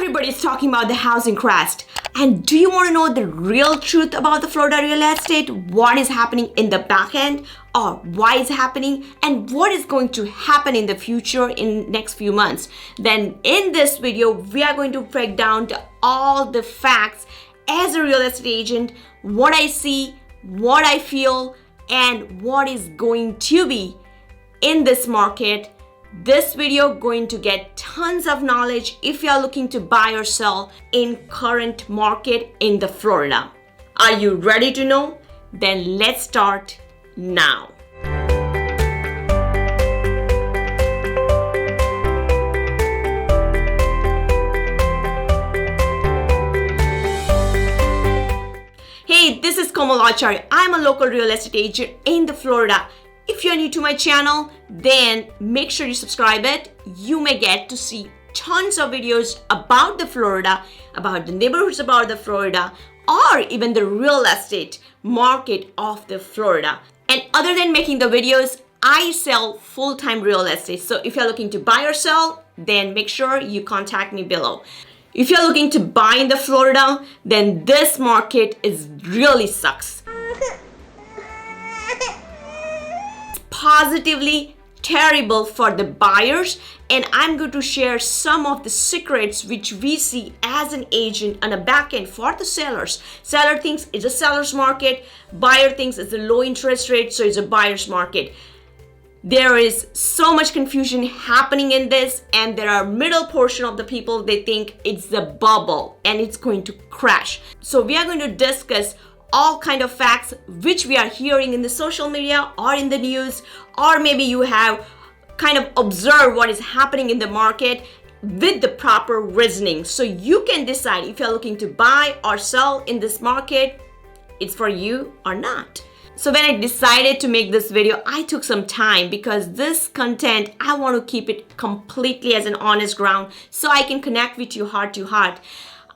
Everybody's talking about the housing crash. And do you want to know the real truth about the Florida real estate? What is happening in the back end, or why it's happening, and what is going to happen in the future in next few months? Then in this video, we are going to break down all the facts as a real estate agent, what I see, what I feel, and what is going to be in this market. This video going to get tons of knowledge if you are looking to buy or sell in current market in the Florida. Are you ready to know? Then let's start now. Hey, this is Komal Acharya. I'm a local real estate agent in the Florida. If you're new to my channel, then make sure you subscribe it. You may get to see tons of videos about the Florida, about the neighborhoods about the Florida, or even the real estate market of the Florida. And other than making the videos, I sell full-time real estate. So if you're looking to buy or sell, then make sure you contact me below. If you're looking to buy in the Florida, then this market really sucks. Positively terrible for the buyers, and I'm going to share some of the secrets which we see as an agent on a back end for the sellers. Seller thinks it's a seller's market, buyer thinks it's a low interest rate, so it's a buyer's market. There is so much confusion happening in this, and there are middle portion of the people, they think it's a bubble and it's going to crash. So we are going to discuss all kind of facts which we are hearing in the social media or in the news, or maybe you have kind of observed what is happening in the market with the proper reasoning, so you can decide if you're looking to buy or sell in this market, it's for you or not. So when I decided to make this video, I took some time because this content, I want to keep it completely as an honest ground so I can connect with you heart to heart.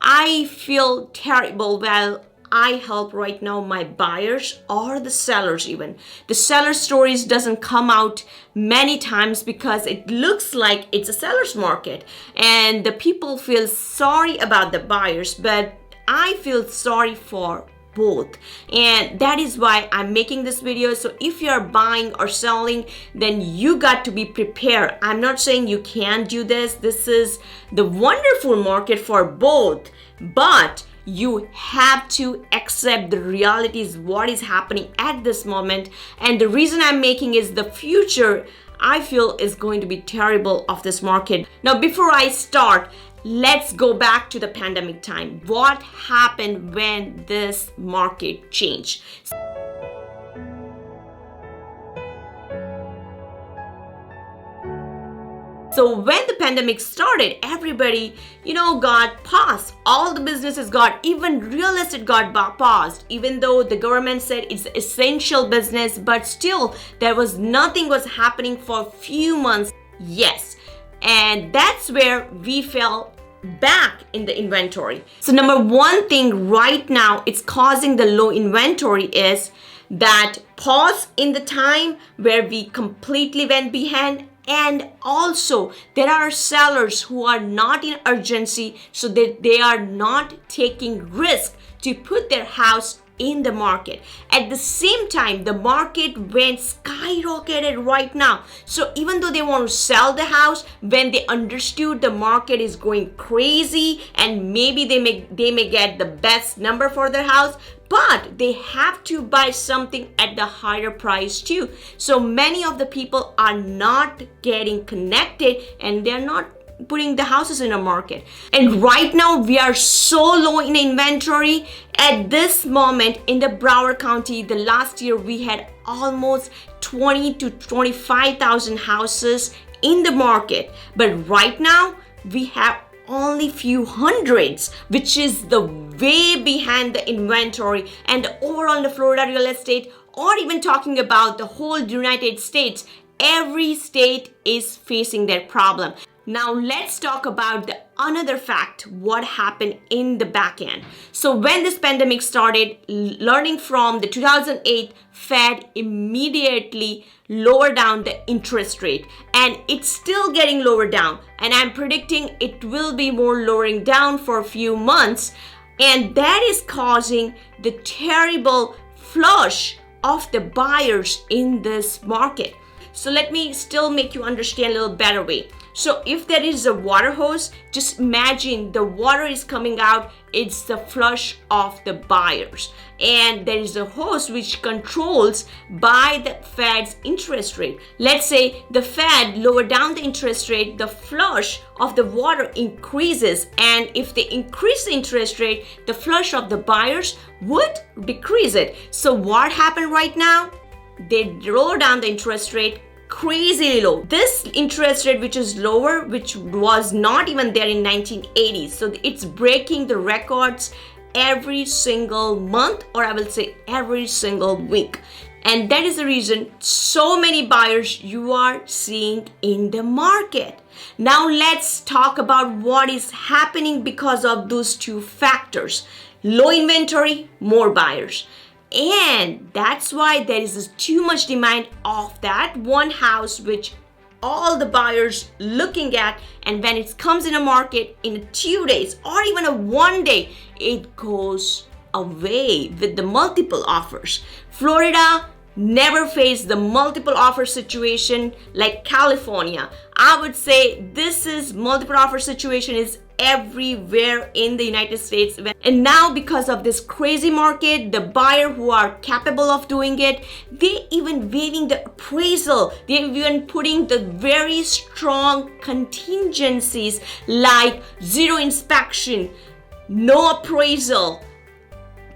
I feel terrible while I help right now my buyers or the sellers even. The seller stories doesn't come out many times because it looks like it's a seller's market and the people feel sorry about the buyers, but I feel sorry for both, and that is why I'm making this video. So if you're buying or selling, then you got to be prepared. I'm not saying you can't do this. This is the wonderful market for both, but you have to accept the realities, what is happening at this moment. And the reason I'm making is the future, I feel, is going to be terrible of this market. Now, before I start, let's go back to the pandemic time. What happened when this market changed? So when the pandemic started, everybody, got paused. All the businesses even real estate got paused, even though the government said it's essential business, but still nothing was happening for a few months. Yes. And that's where we fell back in the inventory. So number one thing right now, it's causing the low inventory is that pause in the time where we completely went behind. And also there are sellers who are not in urgency, so that they are not taking risk to put their house in the market. At the same time, the market went skyrocketed right now. So even though they want to sell the house, when they understood the market is going crazy and maybe they may get the best number for their house, but they have to buy something at the higher price too. So many of the people are not getting connected and they're not putting the houses in a market. And right now we are so low in inventory. At this moment in the Broward County, the last year we had almost 20 to 25,000 houses in the market, but right now we have only few hundreds, which is the way behind the inventory. And overall in the Florida real estate, or even talking about the whole United States, every state is facing their problem. Now let's talk about the another fact, what happened in the back end. So when this pandemic started, learning from the 2008 Fed immediately lowered down the interest rate, and it's still getting lower down, and I'm predicting it will be more lowering down for a few months, and that is causing the terrible flush of the buyers in this market. So let me still make you understand a little better way. So if there is a water hose, just imagine the water is coming out, it's the flush of the buyers. And there is a hose which controls by the Fed's interest rate. Let's say the Fed lower down the interest rate, the flush of the water increases. And if they increase the interest rate, the flush of the buyers would decrease it. So what happened right now? They lower down the interest rate crazily low. This interest rate which is lower, which was not even there in 1980s. So it's breaking the records every single month, or I will say every single week. And that is the reason so many buyers you are seeing in the market. Now let's talk about what is happening because of those two factors. Low inventory, more buyers. And that's why there is too much demand of that one house which all the buyers looking at, and when it comes in a market in 2 days or even a 1 day, it goes away with the multiple offers. Florida never faced the multiple offer situation like California. I would say this is multiple offer situation is everywhere in the United States. And now because of this crazy market, the buyer who are capable of doing it, they even waiving the appraisal. They even putting the very strong contingencies like zero inspection, no appraisal,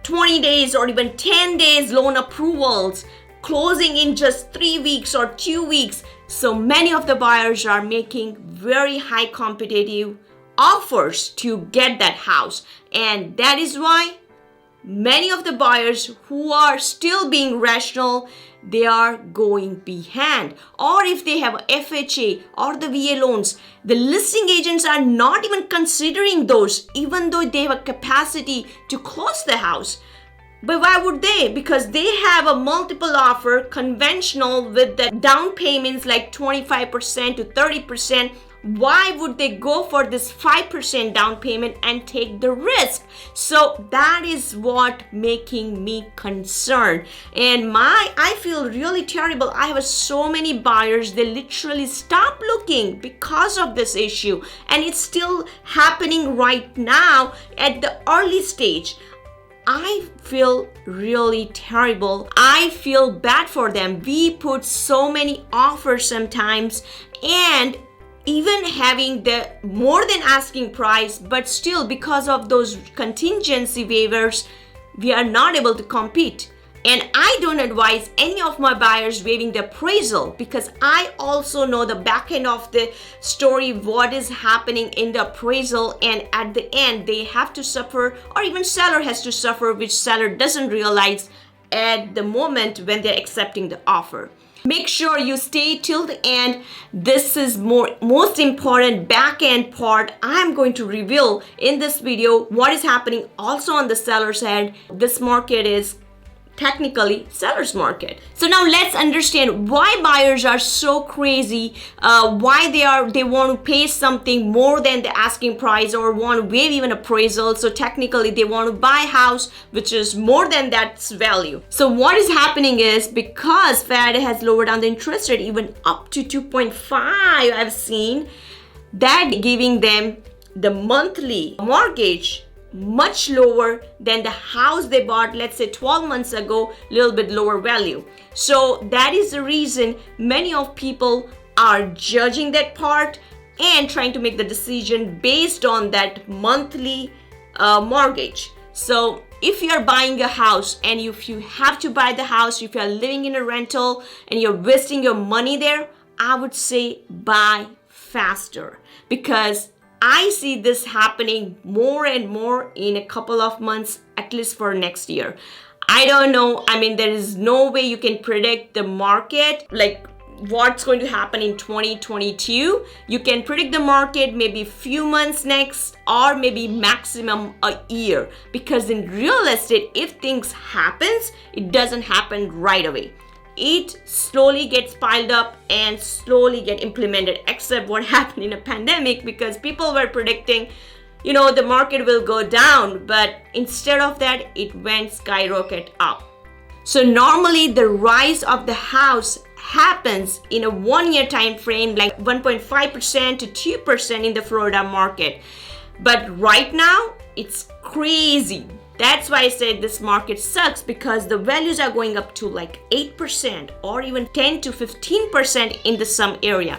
20 days or even 10 days loan approvals, closing in just 3 weeks or 2 weeks. So many of the buyers are making very high competitive offers to get that house, and that is why many of the buyers who are still being rational, they are going behind. Or if they have FHA or the VA loans, the listing agents are not even considering those, even though they have a capacity to close the house. But why would they? Because they have a multiple offer conventional with the down payments like 25% to 30%. Why would they go for this 5% down payment and take the risk? So that is what making me concerned. And I feel really terrible. I have so many buyers, they literally stop looking because of this issue. And it's still happening right now at the early stage. I feel really terrible. I feel bad for them. We put so many offers sometimes, and even having the more than asking price, but still because of those contingency waivers, we are not able to compete. And I don't advise any of my buyers waiving the appraisal, because I also know the back end of the story, what is happening in the appraisal, and at the end they have to suffer, or even seller has to suffer, which seller doesn't realize at the moment when they're accepting the offer. Make sure you stay till the end. This is most important back end part I'm going to reveal in this video, what is happening also on the seller side. This market is technically seller's market. So now let's understand why buyers are so crazy, why they want to pay something more than the asking price or want to waive even appraisal. So technically they want to buy a house which is more than that value. So what is happening is, because Fed has lowered down the interest rate even up to 2.5, I've seen that giving them the monthly mortgage much lower than the house they bought, let's say 12 months ago, a little bit lower value. So that is the reason many of people are judging that part and trying to make the decision based on that monthly mortgage. So if you are buying a house, and if you have to buy the house, if you are living in a rental and you're wasting your money there, I would say buy faster, because I see this happening more and more in a couple of months, at least for next year. I don't know. I mean, there is no way you can predict the market. Like, what's going to happen in 2022. You can predict the market maybe a few months next, or maybe maximum a year, because in real estate, if things happens, it doesn't happen right away. It slowly gets piled up and slowly get implemented, except what happened in a pandemic, because people were predicting, the market will go down, but instead of that, it went skyrocket up. So normally the rise of the house happens in a 1-year time frame, like 1.5% to 2% in the Florida market. But right now, it's crazy. That's why I said this market sucks, because the values are going up to like 8% or even 10 to 15% in some area.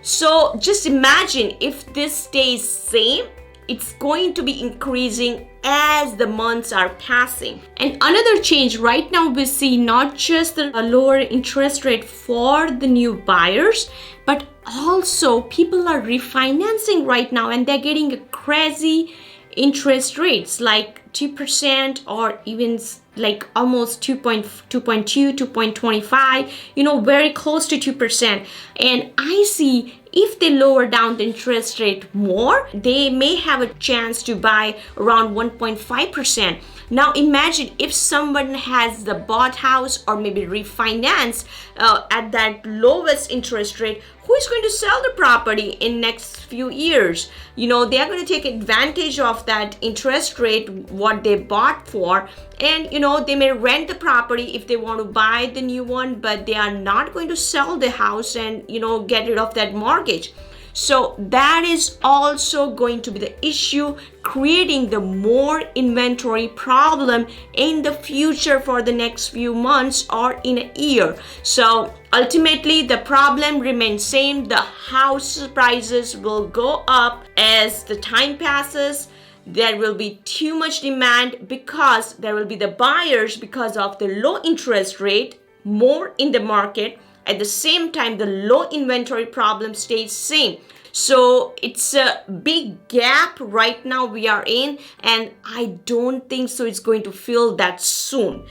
So just imagine if this stays same, it's going to be increasing as the months are passing. And another change right now, we see not just the lower interest rate for the new buyers, but also people are refinancing right now and they're getting a crazy interest rates like 2% or even like almost 2.2, 2.25, very close to 2%. And I see if they lower down the interest rate more, they may have a chance to buy around 1.5%. Now imagine if someone has the bought house or maybe refinance at that lowest interest rate, who is going to sell the property in next few years? They are going to take advantage of that interest rate, what they bought for, and they may rent the property if they want to buy the new one, but they are not going to sell the house and get rid of that mortgage. So that is also going to be the issue, creating the more inventory problem in the future for the next few months or in a year. So ultimately the problem remains same. The house prices will go up as the time passes. There will be too much demand because there will be the buyers because of the low interest rate more in the market. At the same time, the low inventory problem stays same. So it's a big gap right now we are in, and I don't think so it's going to fill that soon.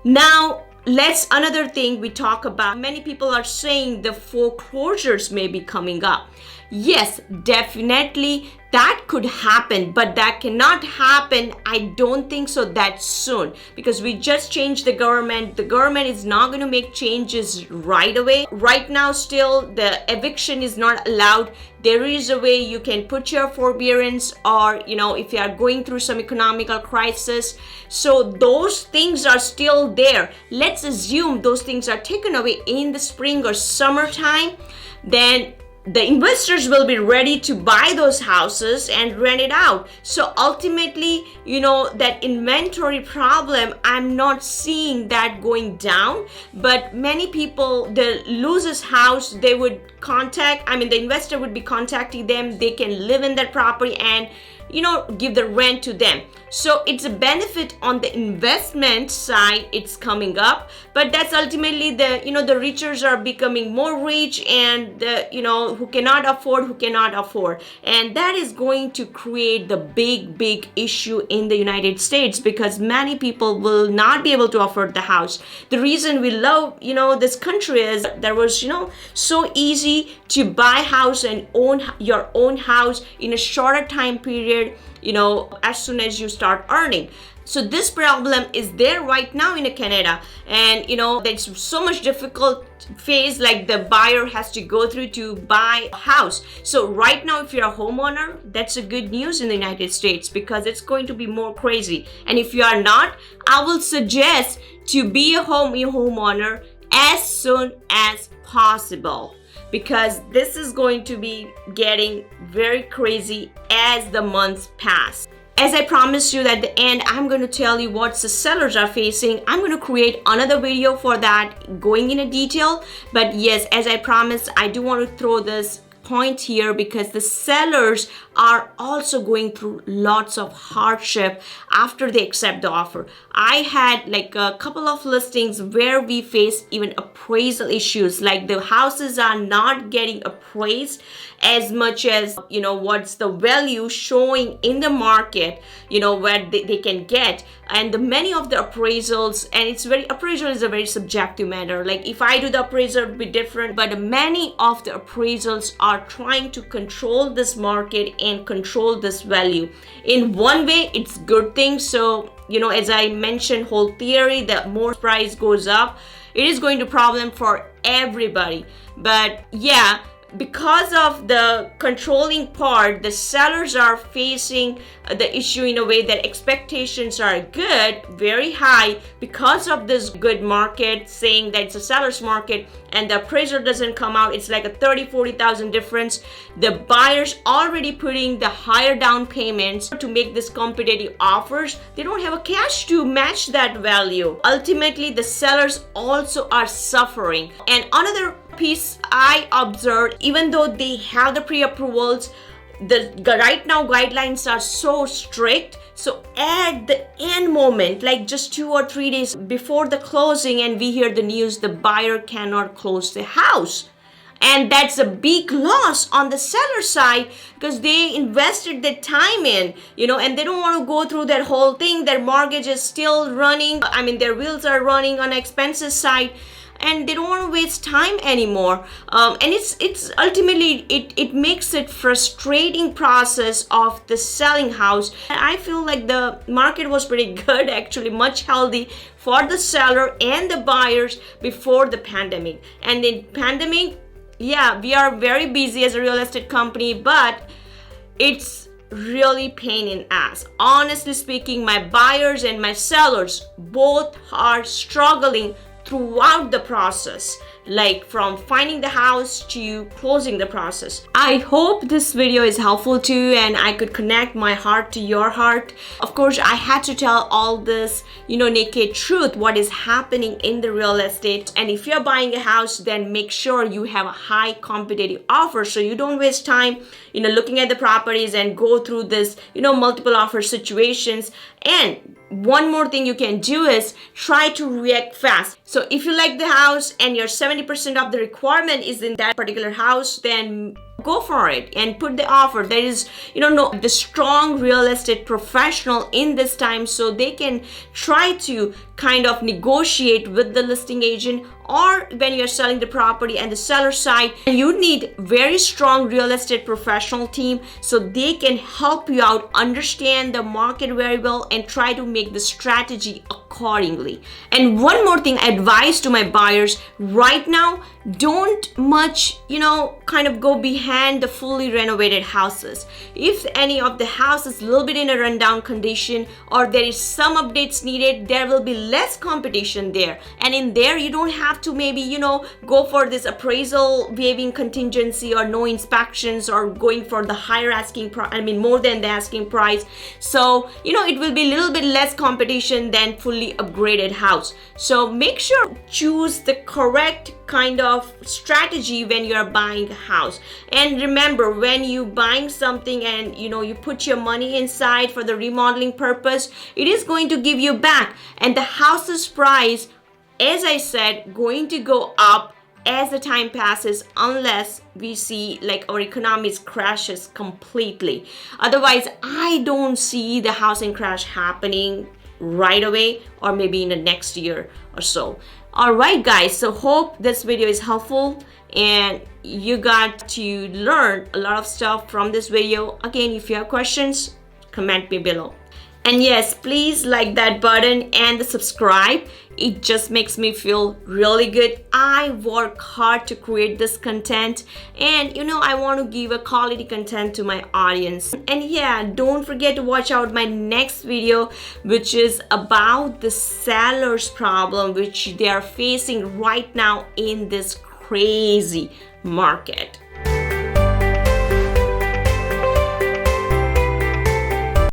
Now, another thing we talk about, many people are saying the foreclosures may be coming up. Yes, definitely that could happen, but that cannot happen, I don't think so that soon, because we just changed the government. The government is not going to make changes right away. Right now still the eviction is not allowed. There is a way you can put your forbearance, or if you are going through some economical crisis. So those things are still there. Let's assume those things are taken away in the spring or summertime, then the investors will be ready to buy those houses and rent it out. So ultimately, that inventory problem, I'm not seeing that going down. But many people, the loses house, they would the investor would be contacting them. They can live in that property and give the rent to them. So it's a benefit on the investment side, it's coming up, but that's ultimately the richers are becoming more rich, and the who cannot afford, and that is going to create the big issue in the United States, because many people will not be able to afford the house. The reason we love this country is there was so easy to buy house and own your own house in a shorter time period, as soon as you start earning. So this problem is there right now in Canada, and there's so much difficult phase like the buyer has to go through to buy a house. So right now, if you're a homeowner, that's a good news in the United States, because it's going to be more crazy. And if you are not, I will suggest to be a homeowner as soon as possible, because this is going to be getting very crazy as the months pass. As I promised you at the end, I'm going to tell you what the sellers are facing. I'm going to create another video for that, going into detail. But yes, as I promised, I do want to throw this point here because the sellers are also going through lots of hardship after they accept the offer. I had like a couple of listings where we faced even appraisal issues, like the houses are not getting appraised as much as, what's the value showing in the market, where they can get. And many of the appraisals, and appraisal is a very subjective matter. Like if I do the appraisal, it would be different, but many of the appraisals are trying to control this market and control this value. In one way, it's good thing. So, as I mentioned, whole theory, the more price goes up, it is going to problem for everybody. But yeah, because of the controlling part, the sellers are facing the issue in a way that expectations are good, very high, because of this good market, saying that it's a seller's market, and the appraiser doesn't come out. It's like a 30,000-40,000 difference. The buyers already putting the higher down payments to make this competitive offers. They don't have a cash to match that value. Ultimately, the sellers also are suffering. And another piece I observed, even though they have the pre-approvals, the right now guidelines are so strict. So at the end moment, like just 2 or 3 days before the closing, and we hear the news, the buyer cannot close the house. And that's a big loss on the seller side because they invested their time in, and they don't want to go through that whole thing. Their mortgage is still running. Their wheels are running on the expenses side, and they don't want to waste time anymore. And it's ultimately, it makes it frustrating process of the selling house. And I feel like the market was pretty good, actually much healthy for the seller and the buyers before the pandemic. And in pandemic, yeah, we are very busy as a real estate company, but it's really pain in ass. Honestly speaking, my buyers and my sellers both are struggling throughout the process, like from finding the house to closing the process. I hope this video is helpful to you and I could connect my heart to your heart. Of course, I had to tell all this, naked truth, what is happening in the real estate. And if you're buying a house, then make sure you have a high competitive offer so you don't waste time, looking at the properties and go through this, multiple offer situations. And one more thing you can do is try to react fast. So if you like the house and your 70% of the requirement is in that particular house, then go for it and put the offer. There is, the strong real estate professional in this time, so they can try to kind of negotiate with the listing agent, or when you're selling the property and the seller side, you need very strong real estate professional team so they can help you out, understand the market very well, and try to make the strategy accordingly. And one more thing, advice to my buyers right now, don't much, kind of go behind the fully renovated houses. If any of the house is a little bit in a rundown condition, or there is some updates needed, there will be less competition there. And in there, you don't have to maybe, go for this appraisal waiving contingency or no inspections or going for the higher asking price, more than the asking price. So, it will be a little bit less competition than fully upgraded house. So make sure choose the correct kind of strategy when you're buying a house. And remember, when you buying something and you put your money inside for the remodeling purpose, it is going to give you back. And the house's price, as I said, going to go up as the time passes, unless we see like our economy crashes completely. Otherwise, I don't see the housing crash happening right away, or maybe in the next year or so. All right, guys, so hope this video is helpful and you got to learn a lot of stuff from this video. Again, if you have questions, comment me below. And yes, please like that button and the subscribe. It just makes me feel really good. I work hard to create this content, and I want to give a quality content to my audience. And yeah, don't forget to watch out my next video, which is about the seller's problem which they are facing right now in this crazy market.